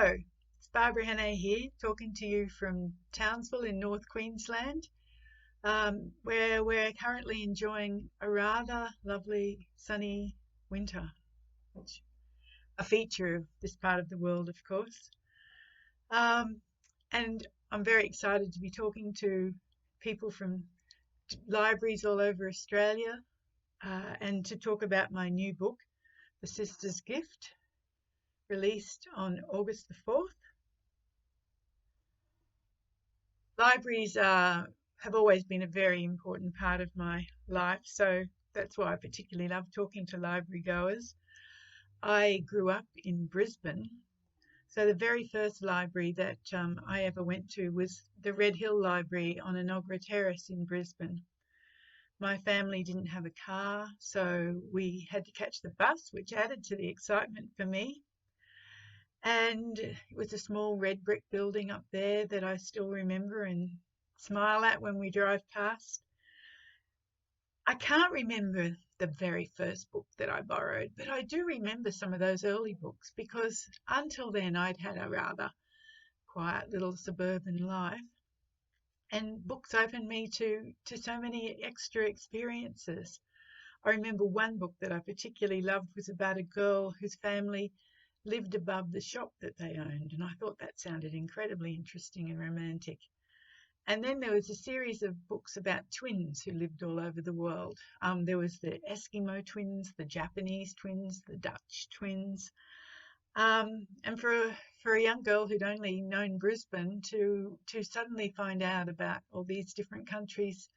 Hello, it's Barbara Hannay here, talking to you from Townsville in North Queensland, where we're currently enjoying a rather lovely sunny winter, which a feature of this part of the world, of course. Um, and I'm very excited to be talking to people from libraries all over Australia and to talk about my new book, The Sister's Gift, released on August the 4th. Libraries have always been a very important part of my life, so that's why I particularly love talking to library goers. I grew up in Brisbane, so the very first library that I ever went to was the Red Hill Library on Enoggera Terrace in Brisbane. My family didn't have a car, so we had to catch the bus, which added to the excitement for me. And it was a small red brick building up there that I still remember and smile at when we drive past. I can't remember the very first book that I borrowed, but I do remember some of those early books because until then I'd had a rather quiet little suburban life. And books opened me to so many extra experiences. I remember one book that I particularly loved was about a girl whose family lived above the shop that they owned, and I thought that sounded incredibly interesting and romantic. And then there was a series of books about twins who lived all over the world. There was the Eskimo twins, the Japanese twins, the Dutch twins. And for a young girl who'd only known Brisbane to suddenly find out about all these different countries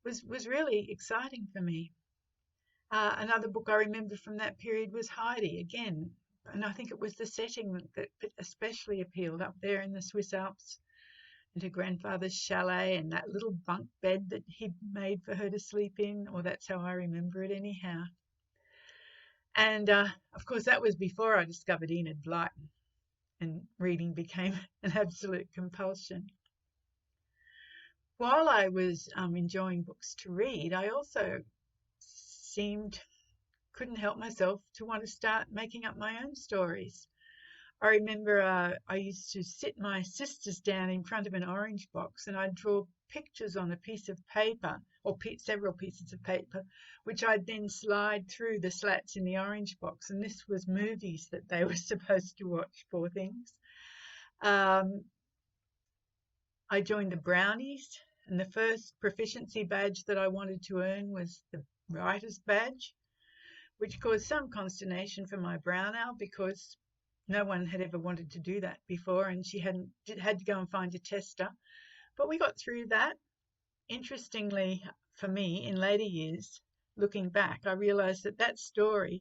was really exciting for me. Another book I remember from that period was Heidi, again, and I think it was the setting that especially appealed up there in the Swiss Alps, and her grandfather's chalet and that little bunk bed that he'd made for her to sleep in, or that's how I remember it anyhow. And of course, that was before I discovered Enid Blyton, and reading became an absolute compulsion. While I was enjoying books to read, I also couldn't help myself to want to start making up my own stories. I remember I used to sit my sisters down in front of an orange box and I'd draw pictures on a piece of paper, or several pieces of paper, which I'd then slide through the slats in the orange box. And this was movies that they were supposed to watch, poor things. I joined the Brownies, and the first proficiency badge that I wanted to earn was the writer's badge, which caused some consternation for my brown owl because no one had ever wanted to do that before, and she had to go and find a tester. But we got through that. Interestingly, for me, in later years, looking back, I realised that story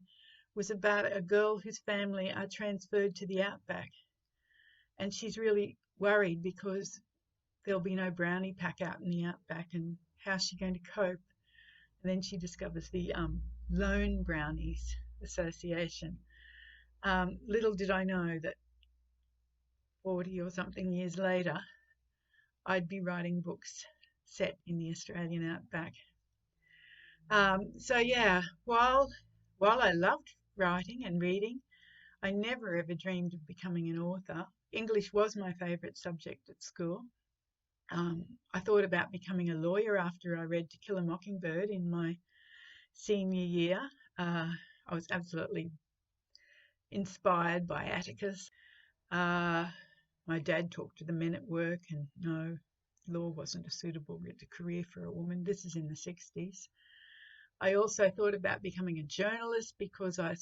was about a girl whose family are transferred to the outback, and she's really worried because there'll be no brownie pack out in the outback, and how's she going to cope? And then she discovers the Lone Brownies Association. Little did I know that 40 or something years later, I'd be writing books set in the Australian outback. So yeah, while I loved writing and reading, I never ever dreamed of becoming an author. English was my favourite subject at school. I thought about becoming a lawyer after I read To Kill a Mockingbird in my senior year. I was absolutely inspired by Atticus. My dad talked to the men at work, and no, law wasn't a suitable career for a woman. This is in the 60s. I also thought about becoming a journalist because I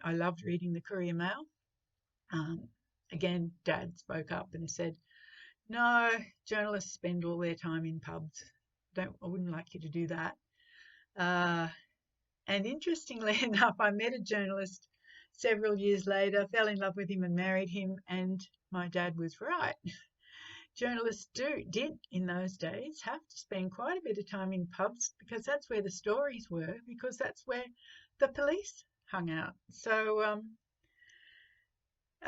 loved reading the Courier Mail. Again, Dad spoke up and said, no, journalists spend all their time in pubs. I wouldn't like you to do that. And interestingly enough, I met a journalist several years later, fell in love with him and married him, and my dad was right. Journalists did in those days have to spend quite a bit of time in pubs because that's where the stories were, because that's where the police hung out. So,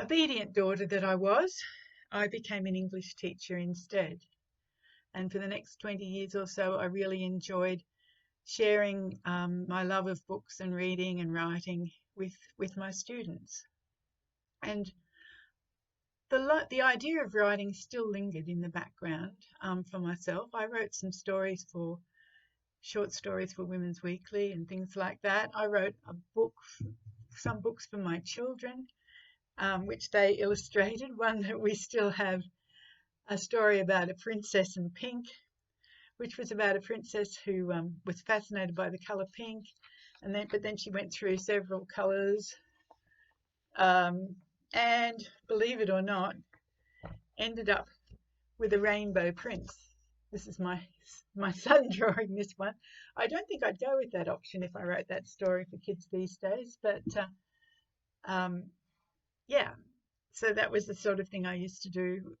obedient daughter that I was, I became an English teacher instead. And for the next 20 years or so, I really enjoyed sharing my love of books and reading and writing with my students. And the idea of writing still lingered in the background for myself. I wrote some stories for short stories for Women's Weekly and things like that. I wrote some books for my children, which they illustrated. One that we still have, a story about a princess in pink, which was about a princess who was fascinated by the colour pink, but then she went through several colours, and believe it or not, ended up with a rainbow prince. This is my son drawing this one. I don't think I'd go with that option if I wrote that story for kids these days, but yeah, so that was the sort of thing I used to do.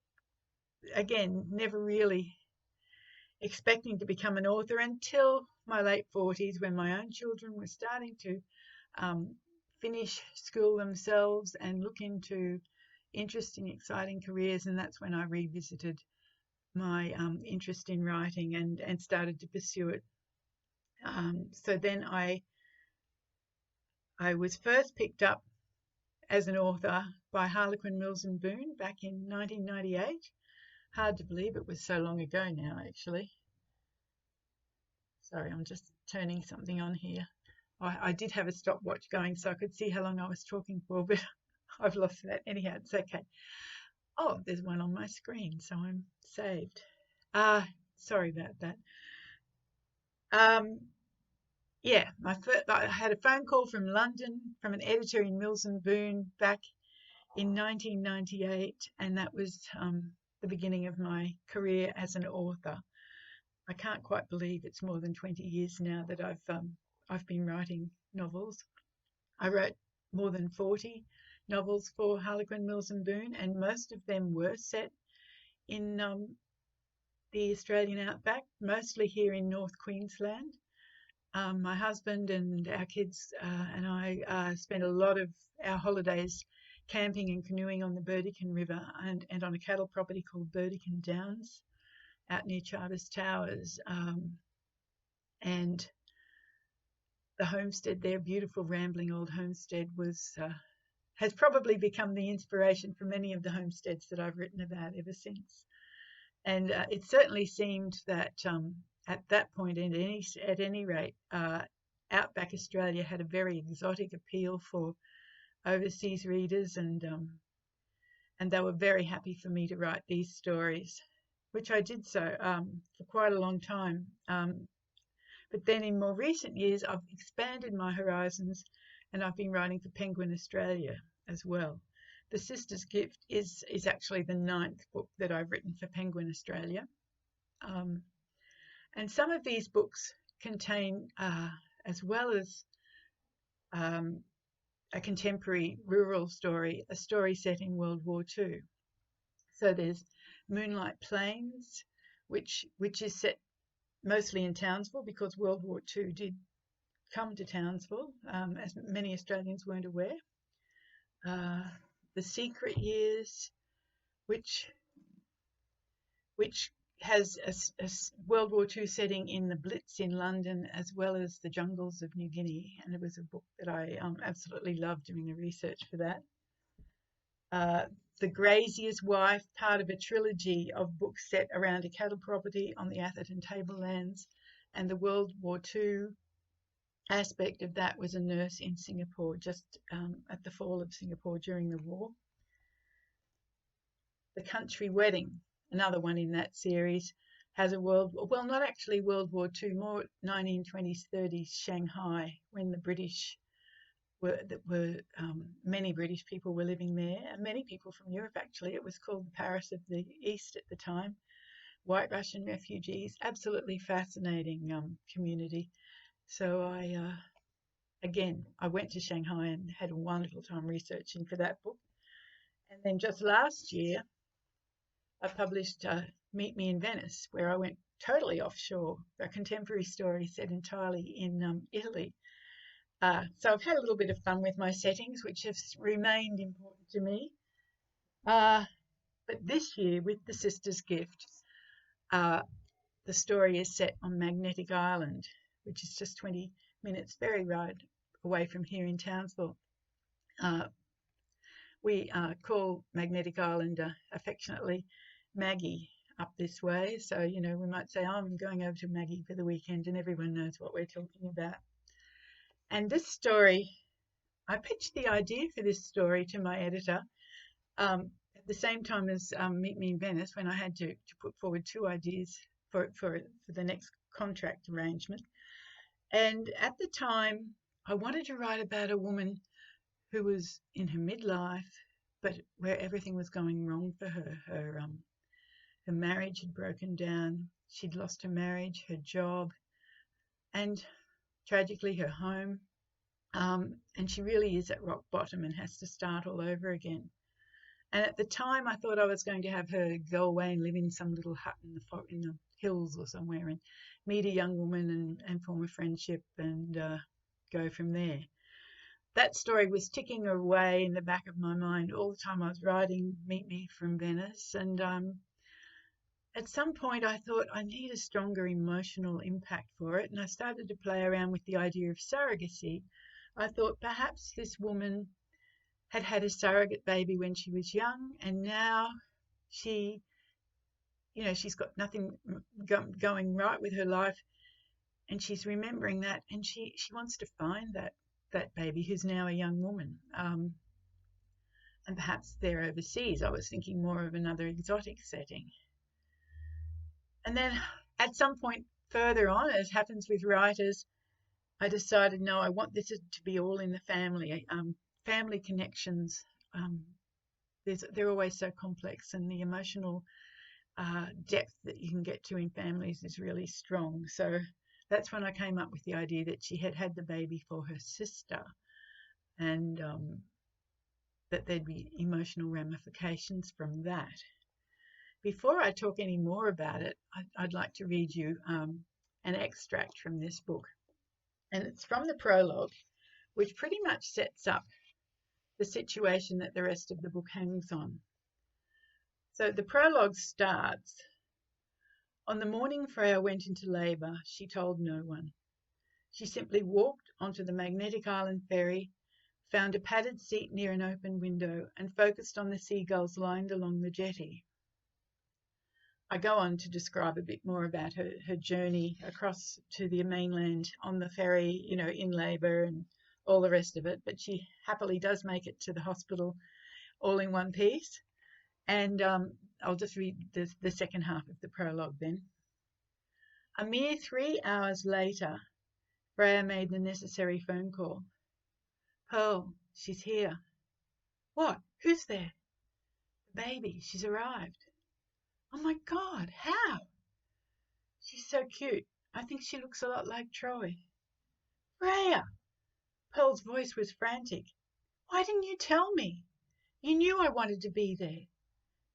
Again, never really expecting to become an author until my late 40s, when my own children were starting to finish school themselves and look into interesting, exciting careers, and that's when I revisited my interest in writing and started to pursue it. So then I was first picked up as an author by Harlequin Mills and Boon back in 1998. Hard to believe it was so long ago now, actually. Sorry, I'm just turning something on here. I did have a stopwatch going so I could see how long I was talking for, but I've lost that. Anyhow, it's okay. Oh, there's one on my screen, so I'm saved. Sorry about that. Yeah, I had a phone call from London from an editor in Mills and Boon back in 1998, and that was the beginning of my career as an author. I can't quite believe it's more than 20 years now that I've been writing novels. I wrote more than 40 novels for Harlequin Mills and Boon, and most of them were set in the Australian outback, mostly here in North Queensland. My husband and our kids and I spent a lot of our holidays camping and canoeing on the Burdekin River and on a cattle property called Burdekin Downs out near Charters Towers. And the homestead there, beautiful rambling old homestead, has probably become the inspiration for many of the homesteads that I've written about ever since. And it certainly seemed that at that point, at any rate, Outback Australia had a very exotic appeal for overseas readers, and they were very happy for me to write these stories, which I did so for quite a long time. But then in more recent years, I've expanded my horizons, and I've been writing for Penguin Australia as well. The Sister's Gift is actually the 9th book that I've written for Penguin Australia. And some of these books contain, as well as a contemporary rural story, a story set in World War II. So there's Moonlight Plains, which is set mostly in Townsville because World War II did come to Townsville, as many Australians weren't aware. The Secret Years, which has a World War II setting in the Blitz in London as well as the jungles of New Guinea, and it was a book that I absolutely loved doing the research for that. The Grazier's Wife, part of a trilogy of books set around a cattle property on the Atherton Tablelands, and the World War II aspect of that was a nurse in Singapore just at the fall of Singapore during the war. The Country Wedding, another one in that series, has a not actually World War II, more 1920s, 30s Shanghai, when the British many British people were living there, and many people from Europe actually. It was called the Paris of the East at the time. White Russian refugees, absolutely fascinating community. So I went to Shanghai and had a wonderful time researching for that book. And then just last year, I published Meet Me in Venice, where I went totally offshore, a contemporary story set entirely in Italy. So I've had a little bit of fun with my settings, which have remained important to me. But this year, with The Sister's Gift, the story is set on Magnetic Island, which is just 20 minutes ferry ride away from here in Townsville. We call Magnetic Island affectionately Maggie up this way. So, you know, we might say, oh, I'm going over to Maggie for the weekend, and everyone knows what we're talking about. And this story, I pitched the idea for this story to my editor at the same time as Meet Me in Venice, when I had to put forward two ideas for the next contract arrangement. And at the time, I wanted to write about a woman who was in her midlife, but where everything was going wrong for her. Her marriage had broken down. She'd lost her marriage, her job, and tragically her home. And she really is at rock bottom and has to start all over again. And at the time, I thought I was going to have her go away and live in some little hut in the hills or somewhere, and meet a young woman and form a friendship and go from there. That story was ticking away in the back of my mind all the time I was writing Meet Me from Venice. And at some point, I thought I need a stronger emotional impact for it, and I started to play around with the idea of surrogacy. I thought perhaps this woman had had a surrogate baby when she was young, and now she's got nothing going right with her life, and she's remembering that, and she wants to find that baby, who's now a young woman. And perhaps they're overseas. I was thinking more of another exotic setting. And then at some point further on, as happens with writers, I decided, no, I want this to be all in the family. Family connections, they're always so complex, and the emotional depth that you can get to in families is really strong. So that's when I came up with the idea that she had had the baby for her sister, and that there'd be emotional ramifications from that. Before I talk any more about it, I'd like to read you an extract from this book. And it's from the prologue, which pretty much sets up the situation that the rest of the book hangs on. So the prologue starts, on the morning Freya went into labour, she told no one. She simply walked onto the Magnetic Island ferry, found a padded seat near an open window, and focused on the seagulls lined along the jetty. I go on to describe a bit more about her journey across to the mainland on the ferry, you know, in labour and all the rest of it, but she happily does make it to the hospital all in one piece. And I'll just read the second half of the prologue then. A mere 3 hours later, Freya made the necessary phone call. Pearl, she's here. What? Who's there? The baby. She's arrived. Oh my God, how? She's so cute. I think she looks a lot like Troy. Freya! Pearl's voice was frantic. Why didn't you tell me? You knew I wanted to be there.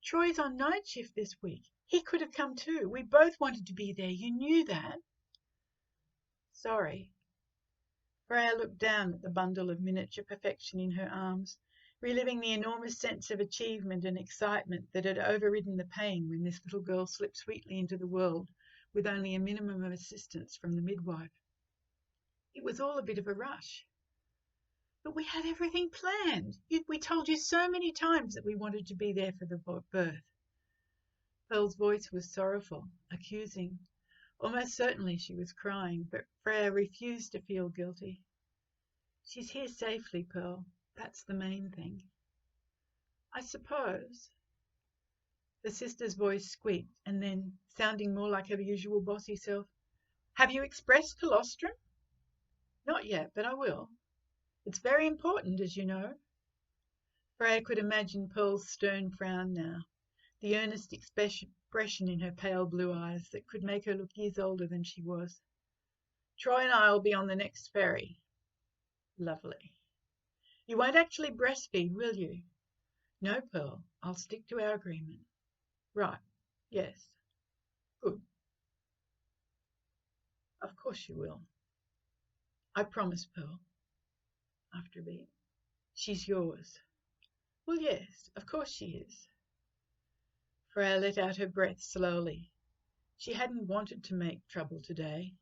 Troy's on night shift this week. He could have come too. We both wanted to be there. You knew that. Sorry. Freya looked down at the bundle of miniature perfection in her arms, reliving the enormous sense of achievement and excitement that had overridden the pain when this little girl slipped sweetly into the world with only a minimum of assistance from the midwife. It was all a bit of a rush. But we had everything planned. We told you so many times that we wanted to be there for the birth. Pearl's voice was sorrowful, accusing. Almost certainly she was crying, but Freya refused to feel guilty. She's here safely, Pearl. That's the main thing. I suppose. The sister's voice squeaked, and then, sounding more like her usual bossy self, have you expressed colostrum? Not yet, but I will. It's very important, as you know. Freya could imagine Pearl's stern frown now, the earnest expression in her pale blue eyes that could make her look years older than she was. Troy and I will be on the next ferry. Lovely. You won't actually breastfeed, will you? No, Pearl. I'll stick to our agreement. Right. Yes. Good. Of course you will. I promise, Pearl. After a beat. She's yours. Well, yes, of course she is. Freya let out her breath slowly. She hadn't wanted to make trouble today.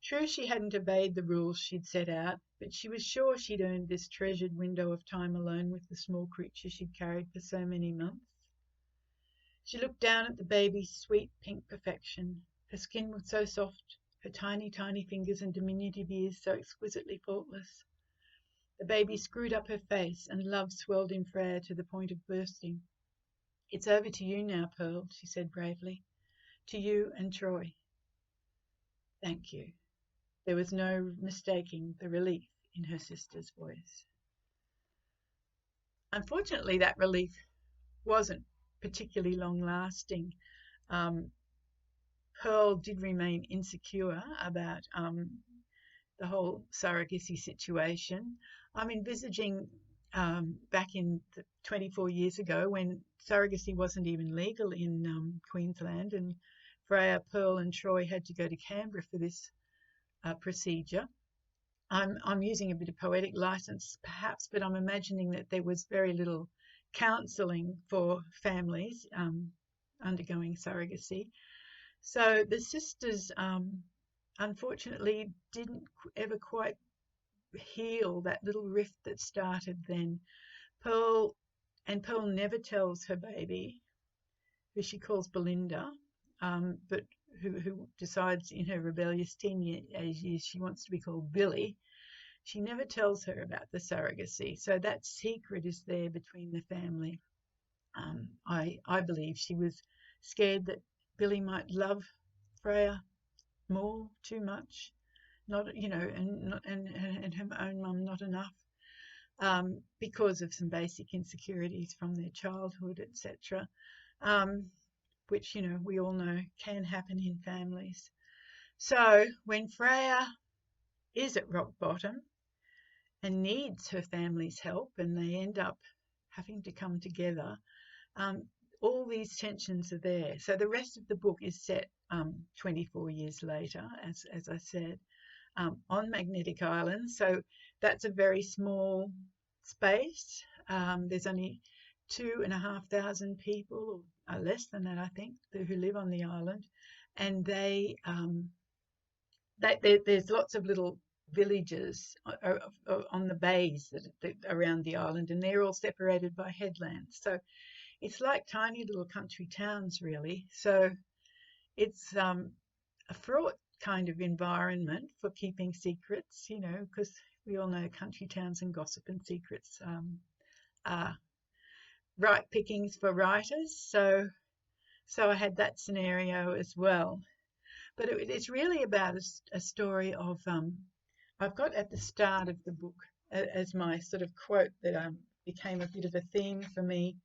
True, she hadn't obeyed the rules she'd set out, but she was sure she'd earned this treasured window of time alone with the small creature she'd carried for so many months. She looked down at the baby's sweet pink perfection. Her skin was so soft, her tiny, tiny fingers and diminutive ears so exquisitely faultless. The baby screwed up her face, and love swelled in Freya to the point of bursting. "It's over to you now, Pearl," she said bravely. "To you and Troy." "Thank you." There was no mistaking the relief in her sister's voice. Unfortunately, that relief wasn't particularly long-lasting. Pearl did remain insecure about the whole surrogacy situation. I'm envisaging back in 24 years ago when surrogacy wasn't even legal in Queensland, and Freya, Pearl and Troy had to go to Canberra for this procedure. I'm using a bit of poetic license perhaps, but I'm imagining that there was very little counselling for families undergoing surrogacy. So the sisters unfortunately didn't ever quite heal that little rift that started then. Pearl never tells her baby, who she calls Belinda, but who decides in her rebellious teenage years she wants to be called Billy. She never tells her about the surrogacy, so that secret is there between the family. I believe she was scared that Billy might love Freya more, too much, not and her own mum not enough, because of some basic insecurities from their childhood, etc. Which we all know can happen in families. So when Freya is at rock bottom and needs her family's help, and they end up having to come together, all these tensions are there. So the rest of the book is set 24 years later, as I said, on Magnetic Island. So that's a very small space. There's only 2,500 people, or less than that, I think, who live on the island, and there's lots of little villages on the bays that around the island, and they're all separated by headlands. So it's like tiny little country towns, really. So it's a fraught kind of environment for keeping secrets, because we all know country towns and gossip and secrets are right pickings for writers. So I had that scenario as well. But it's really about a story of, I've got at the start of the book as my sort of quote that became a bit of a theme for me: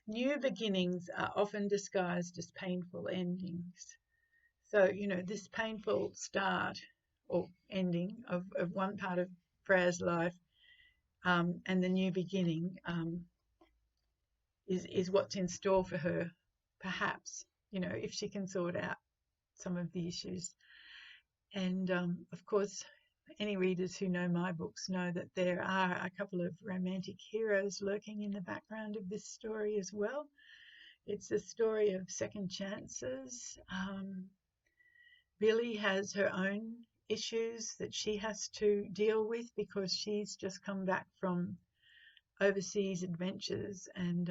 "New beginnings are often disguised as painful endings." So, this painful start or ending of one part of Freya's life, and the new beginning is what's in store for her, perhaps, if she can sort out some of the issues. And of course, any readers who know my books know that there are a couple of romantic heroes lurking in the background of this story as well. It's a story of second chances. Billy has her own issues that she has to deal with because she's just come back from overseas adventures and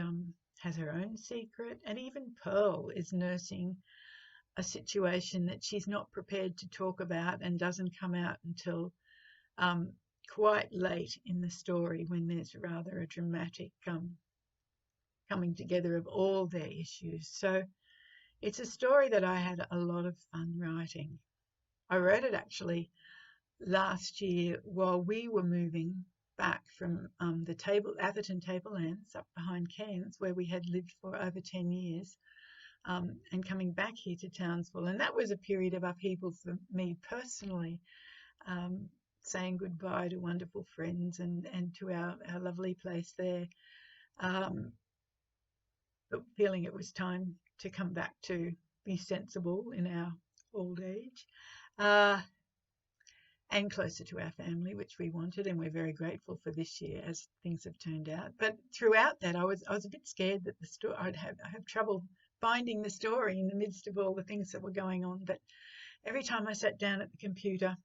has her own secret. And even Pearl is nursing a situation that she's not prepared to talk about and doesn't come out until quite late in the story, when there's rather a dramatic coming together of all their issues. So it's a story that I had a lot of fun writing. I wrote it actually last year while we were moving back from the Atherton Tablelands up behind Cairns, where we had lived for over 10 years, and coming back here to Townsville. And that was a period of upheaval for me personally, saying goodbye to wonderful friends and to our lovely place there, but feeling it was time to come back to be sensible in our old age, and closer to our family, which we wanted, and we're very grateful for this year as things have turned out. But throughout that, I was a bit scared that the story, I'd have trouble finding the story in the midst of all the things that were going on. But every time I sat down at the computer,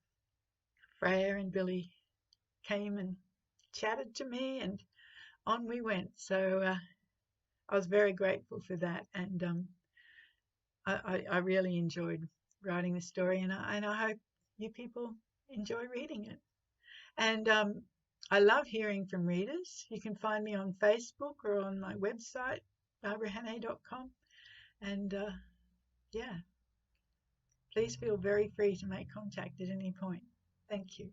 Freya and Billy came and chatted to me, and on we went. So I was very grateful for that, and I really enjoyed writing the story, and I hope you people enjoy reading it. And I love hearing from readers. You can find me on Facebook or on my website, barbarahannay.com. And yeah, please feel very free to make contact at any point. Thank you.